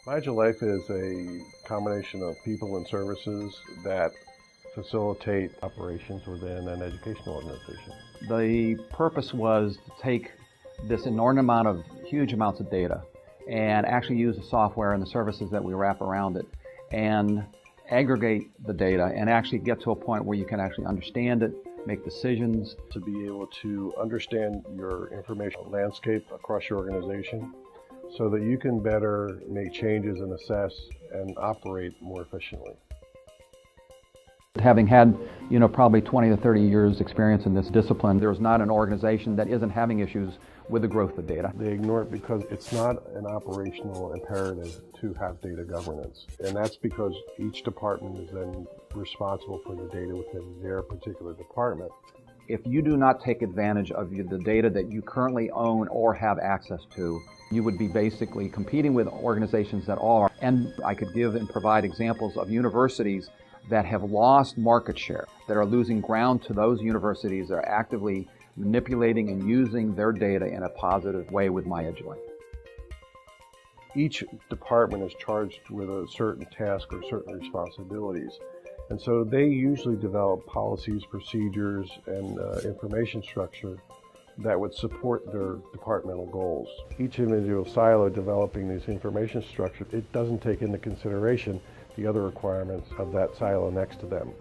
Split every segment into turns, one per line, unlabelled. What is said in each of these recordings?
MyEduLife is a combination of people and services that facilitate operations within an educational organization.
The purpose was to take this enormous amount of huge amounts of data and actually use the software and the services that we wrap around it and aggregate the data and actually get to a point where you can actually understand it, make decisions.
To be able to understand your information landscape across your organization so that you can better make changes and assess and operate more efficiently.
Having had, probably 20 to 30 years experience in this discipline, there's not an organization that isn't having issues with the growth of data.
They ignore it because it's not an operational imperative to have data governance. And that's because each department is then responsible for the data within their particular department.
If you do not take advantage of the data that you currently own or have access to, you would be basically competing with organizations that are. And I could give and provide examples of universities that have lost market share, that are losing ground to those universities that are actively manipulating and using their data in a positive way with MyEduLife.
Each department is charged with a certain task or certain responsibilities. And so they usually develop policies, procedures, and information structure that would support their departmental goals. Each individual silo developing these information structures, it doesn't take into consideration the other requirements of that silo next to them.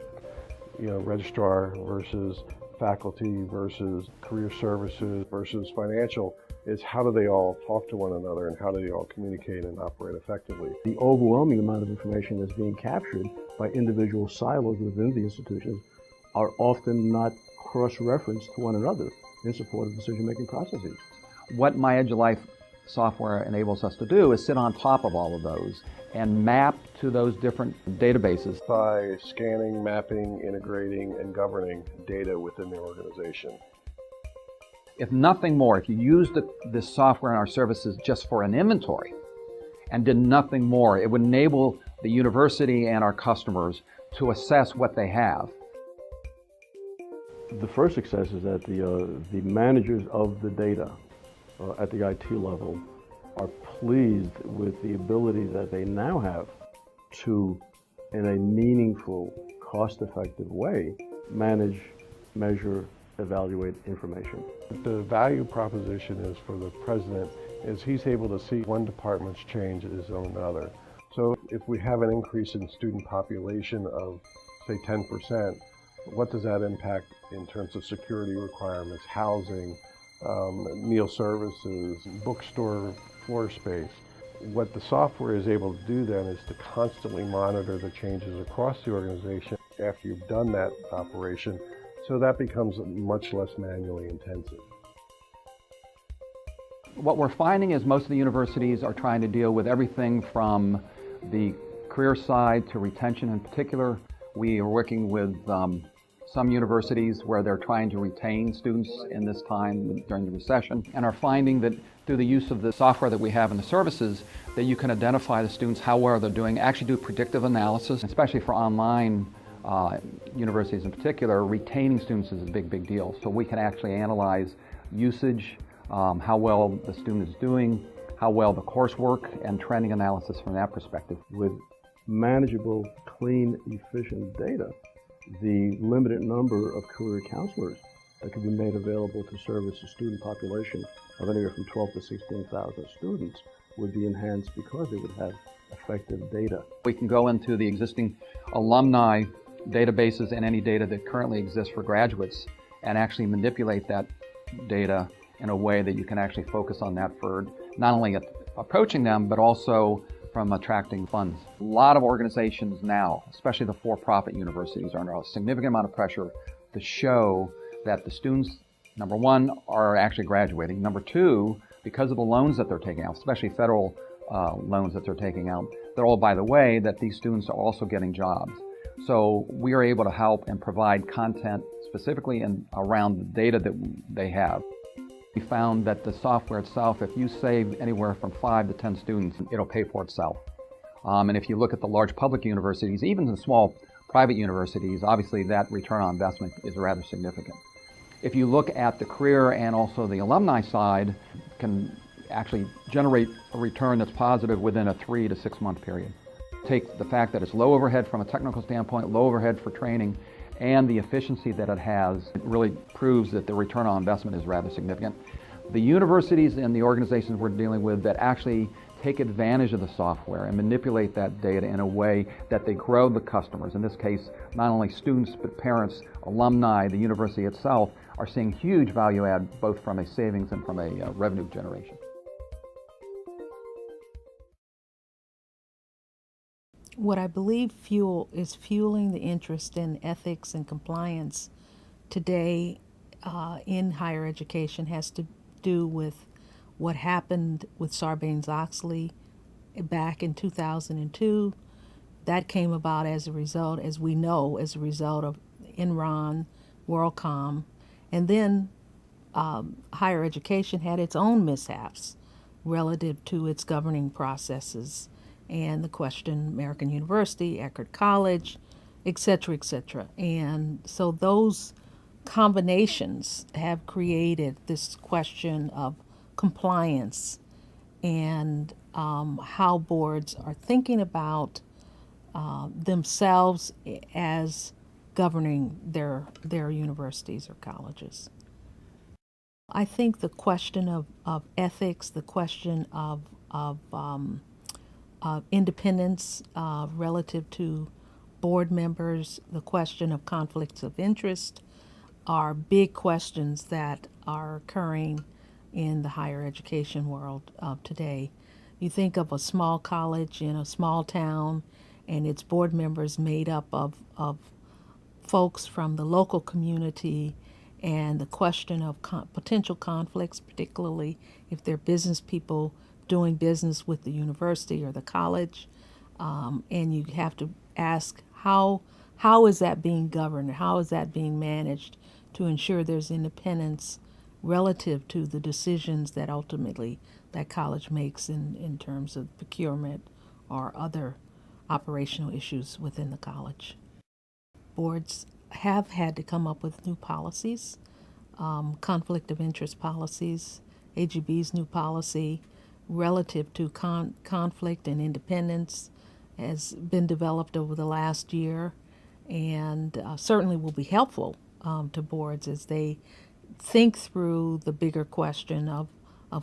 Registrar versus faculty versus career services versus financial is how do they all talk to one another and how do they all communicate and operate effectively.
The overwhelming amount of information that's being captured by individual silos within the institutions are often not cross-referenced to one another in support of decision-making processes.
What MyEduLife software enables us to do is sit on top of all of those and map to those different databases.
By scanning, mapping, integrating, and governing data within the organization.
If nothing more, if you used this software and our services just for an inventory and did nothing more, it would enable the university and our customers to assess what they have.
The first success is that the managers of the data at the IT level are pleased with the ability that they now have to, in a meaningful, cost-effective way, manage, measure, evaluate information.
The value proposition is for the president is he's able to see one department's change as another. So if we have an increase in student population of, say, 10%, what does that impact in terms of security requirements, housing, meal services, bookstore floor space? What the software is able to do then is to constantly monitor the changes across the organization after you've done that operation, so that becomes much less manually intensive.
What we're finding is most of the universities are trying to deal with everything from the career side to retention in particular. We are working with some universities where they're trying to retain students in this time during the recession and are finding that through the use of the software that we have and the services that you can identify the students, how well they're doing, actually do predictive analysis, especially for online universities in particular. Retaining students is a big deal. So we can actually analyze usage, how well the student is doing, how well the coursework, and trending analysis from that perspective.
With manageable, clean, efficient data, the limited number of career counselors that can be made available to service a student population of anywhere from 12 to 16,000 students would be enhanced because they would have effective data.
We can go into the existing alumni databases and any data that currently exists for graduates and actually manipulate that data in a way that you can actually focus on that for not only approaching them, but also from attracting funds. A lot of organizations now, especially the for-profit universities, are under a significant amount of pressure to show that the students, number one, are actually graduating. Number two, because of the loans that they're taking out, especially federal loans that they're taking out, they're all, by the way, that these students are also getting jobs. So we are able to help and provide content specifically around the data that they have. We found that the software itself, if you save anywhere from 5 to 10 students, it'll pay for itself. And if you look at the large public universities, even the small private universities, obviously that return on investment is rather significant. If you look at the career and also the alumni side, can actually generate a return that's positive within a 3 to 6 month period. Take the fact that it's low overhead from a technical standpoint, low overhead for training, and the efficiency that it has, it really proves that the return on investment is rather significant. The universities and the organizations we're dealing with that actually take advantage of the software and manipulate that data in a way that they grow the customers. In this case, not only students, but parents, alumni, the university itself are seeing huge value add both from a savings and from a revenue generation.
What I believe is fueling the interest in ethics and compliance today in higher education has to do with what happened with Sarbanes-Oxley back in 2002. That came about as a result, as we know, as a result of Enron, WorldCom, and then higher education had its own mishaps relative to its governing processes and the question American University, Eckerd College, et cetera, et cetera. And so those combinations have created this question of compliance and how boards are thinking about themselves as governing their universities or colleges. I think the question of ethics, the question of independence relative to board members, the question of conflicts of interest are big questions that are occurring in the higher education world today. You think of a small college in a small town and its board members made up of folks from the local community, and the question of potential conflicts, particularly if they're business people doing business with the university or the college, and you have to ask how is that being governed, how is that being managed to ensure there's independence relative to the decisions that ultimately that college makes in terms of procurement or other operational issues within the college. Boards have had to come up with new policies, conflict of interest policies. AGB's new policy relative to conflict and independence has been developed over the last year, and certainly will be helpful to boards as they think through the bigger question of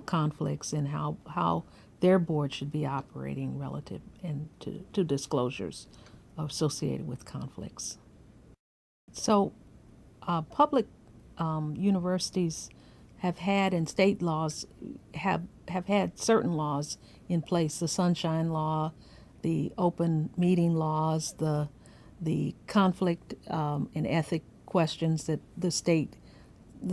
conflicts and how their board should be operating relative to disclosures associated with conflicts. So public universities have had, and state laws have had certain laws in place, the Sunshine Law, the open meeting laws, the conflict and ethic questions that the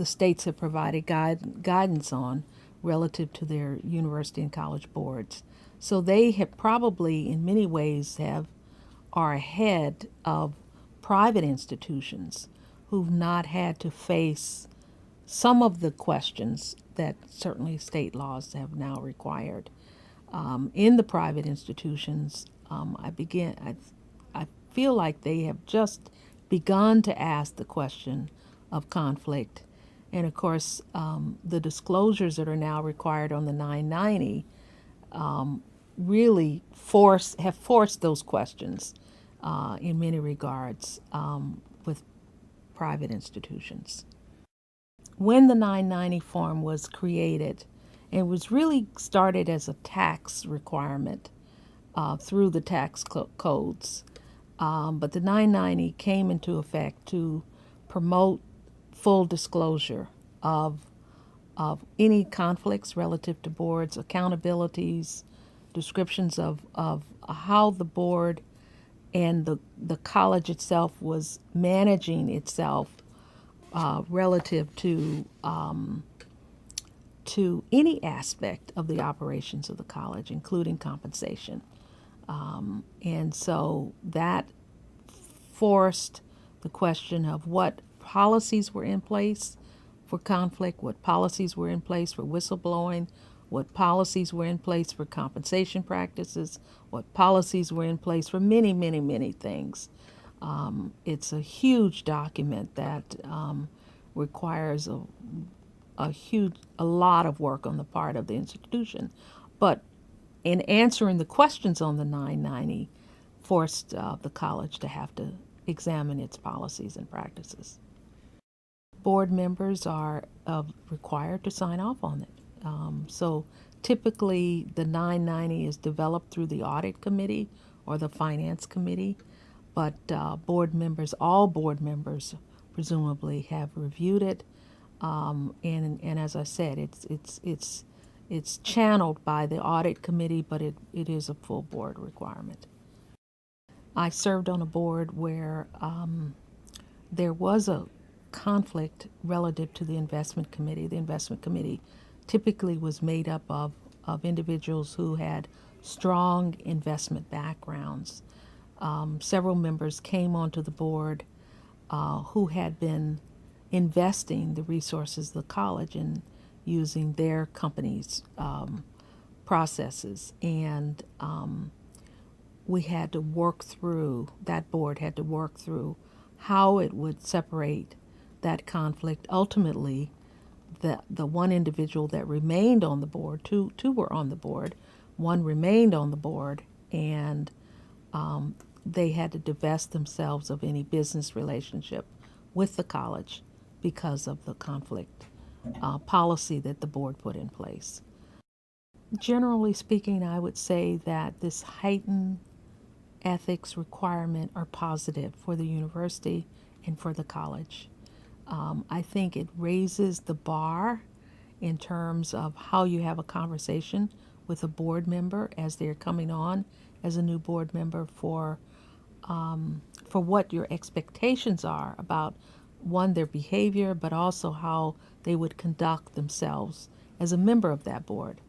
states have provided guidance on relative to their university and college boards. So they have probably in many ways are ahead of private institutions who've not had to face some of the questions that certainly state laws have now required. In the private institutions, I feel like they have just begun to ask the question of conflict. And of course, the disclosures that are now required on the 990 really have forced those questions in many regards with private institutions. When the 990 form was created, it was really started as a tax requirement through the tax codes. But the 990 came into effect to promote full disclosure of any conflicts relative to boards, accountabilities, descriptions of how the board and the college itself was managing itself relative to any aspect of the operations of the college, including compensation. And so that forced the question of what policies were in place for conflict, what policies were in place for whistleblowing, what policies were in place for compensation practices, what policies were in place for many, many, many things. It's a huge document that requires a lot of work on the part of the institution. But in answering the questions on the 990, forced the college to have to examine its policies and practices. Board members are required to sign off on it. So typically, the 990 is developed through the audit committee or the finance committee, but all board members, presumably have reviewed it. And as I said, it's channeled by the audit committee, but it is a full board requirement. I served on a board where there was a conflict relative to the investment committee. The investment committee typically was made up of individuals who had strong investment backgrounds. Several members came onto the board who had been investing the resources of the college and using their company's processes. And we had to work through, that board had to work through how it would separate that conflict. Ultimately, the one individual that remained on the board, two were on the board, one remained on the board, and they had to divest themselves of any business relationship with the college because of the conflict policy that the board put in place. Generally speaking, I would say that this heightened ethics requirement are positive for the university and for the college. I think it raises the bar in terms of how you have a conversation with a board member as they're coming on as a new board member for what your expectations are about, one, their behavior, but also how they would conduct themselves as a member of that board.